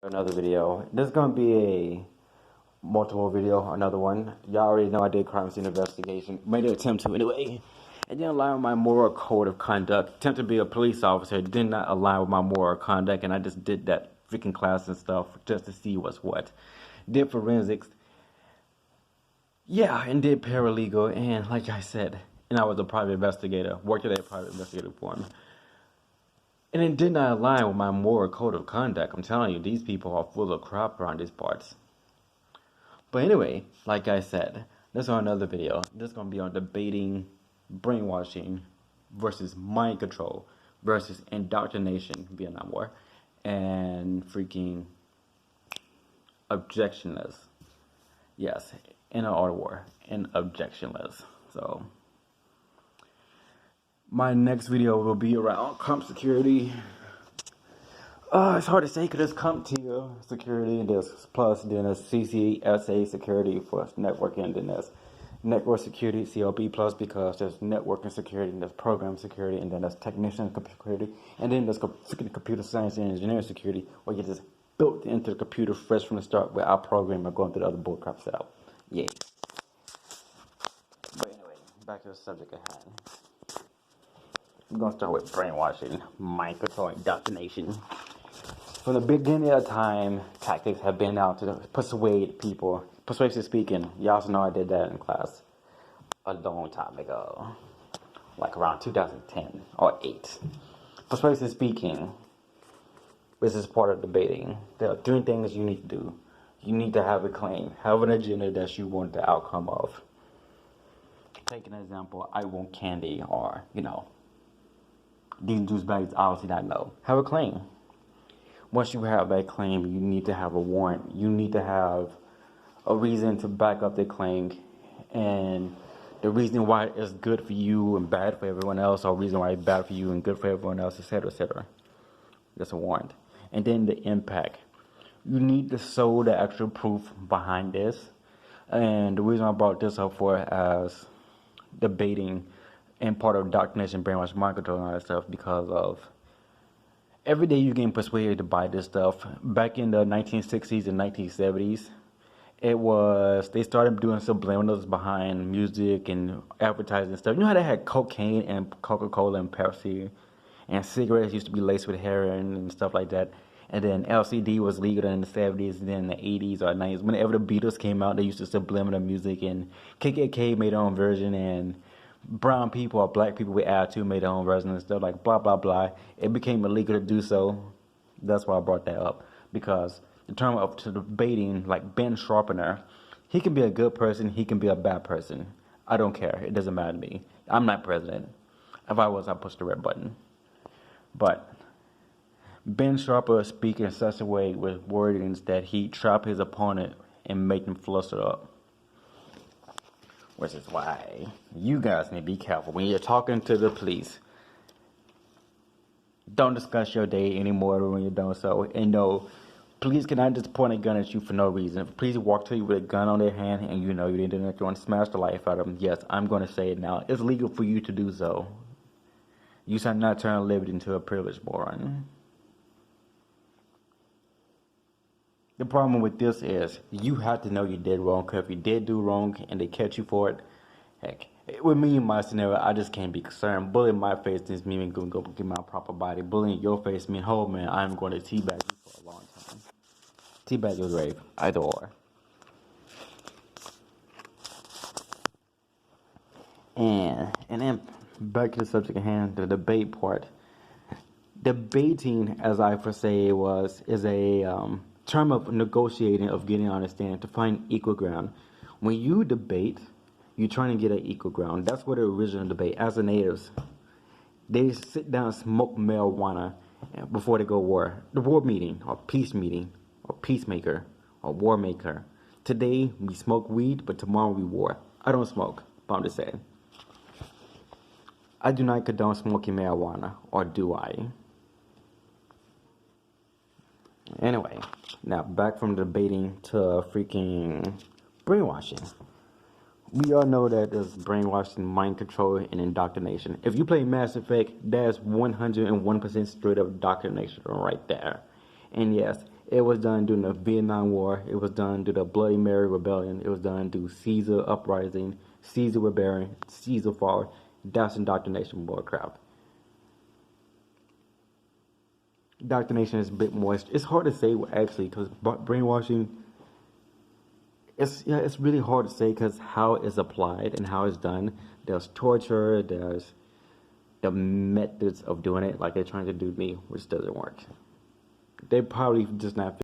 Another video. This is gonna be a multiple video, another one. Y'all already know I did crime scene investigation. Made an attempt to anyway. It didn't align with my moral code of conduct. Attempt to be a police officer did not align with my moral conduct, and I just did that freaking class and stuff just to see what's what. Did forensics. Yeah, and did paralegal, and like I said, and I was a private investigator. Worked at a private investigative firm. And it did not align with my moral code of conduct. I'm telling you, these people are full of crap around these parts. But anyway, like I said, this is another video. This is going to be on debating brainwashing versus mind control versus indoctrination, Vietnam War, and freaking objectionless. Yes, in an art war, and objectionless. So my next video will be around comp security. It's hard to say because there's comp tier security, and there's plus, then there's CCSA security for networking, and then there's network security, CLB plus, because there's networking security, and there's program security, and then there's technician security, and then there's computer science and engineering security, where you just built into the computer fresh from the start without programming or going through the other bullcrap setup. Yeah. But anyway, back to the subject at hand. We're going to start with brainwashing, mind control, indoctrination. From the beginning of time, tactics have been out to persuade people. Persuasive speaking, you also know I did that in class a long time ago, like around 2010 or 8. Persuasive speaking, this is part of debating. There are 3 things you need to do. You need to have a claim, have an agenda that you want the outcome of. Take an example, I want candy, or, these douchebags obviously not know. Have a claim. Once you have that claim, you need to have a warrant. You need to have a reason to back up the claim, and the reason why it's good for you and bad for everyone else, or reason why it's bad for you and good for everyone else, etc., etc. That's a warrant. And then the impact. You need to show the actual proof behind this. And the reason I brought this up for as debating and part of indoctrination, brainwash, mind control, and all that stuff, because of every day you're getting persuaded to buy this stuff. Back in the 1960s and 1970s, they started doing subliminals behind music and advertising and stuff. You know how they had cocaine and Coca-Cola and Pepsi, and cigarettes used to be laced with heroin and stuff like that. And then LCD was legal in the 70s, and then in the 80s or 90s. Whenever the Beatles came out, they used to subliminal music, and KKK made their own version, and brown people or black people with attitude made their own version and stuff, like blah, blah, blah. It became illegal to do so. That's why I brought that up, because the term of to debating, like Ben Sharpener, he can be a good person, he can be a bad person. I don't care. It doesn't matter to me. I'm not president. If I was, I'd push the red button. But Ben Sharper speaks in such a way with wordings that he trap his opponent and make him fluster up. Which is why you guys need to be careful when you're talking to the police. Don't discuss your day anymore when you're doing so. And no, police cannot just point a gun at you for no reason. If police walk to you with a gun on their hand and you know you didn't do it, you want to smash the life out of them, yes, I'm going to say it now. It's legal for you to do so. You shall not turn liberty into a privilege, moron. The problem with this is you have to know you did wrong, because if you did do wrong and they catch you for it, heck, with me in my scenario, I just can't be concerned. Bully in my face means me going to go get my proper body. Bully in your face means, oh man, I'm going to teabag you for a long time. Teabag your grave, either or. And then back to the subject at hand, the debate part. Debating, as I foresay is a term of negotiating, of getting understanding, to find equal ground. When you debate, you're trying to get an equal ground. That's what the original debate. As the natives, they sit down and smoke marijuana before they go war. The war meeting, or peacemaker, or war maker. Today, we smoke weed, but tomorrow we war. I don't smoke, but I'm just saying. I do not condone smoking marijuana, or do I? Anyway, now back from debating to freaking brainwashing. We all know that there's brainwashing, mind control, and indoctrination. If you play Mass Effect, that's 101% straight up indoctrination right there. And yes, It was done during the Vietnam War. It was done during the Bloody Mary Rebellion. It was done through Caesar Uprising, Caesar Rebellion, Caesar Fall. That's indoctrination bullcrap. Indoctrination is a bit more. It's hard to say actually because brainwashing. It's really hard to say because how it's applied and how it's done. There's torture. There's the methods of doing it, like they're trying to do me, which doesn't work. They probably just not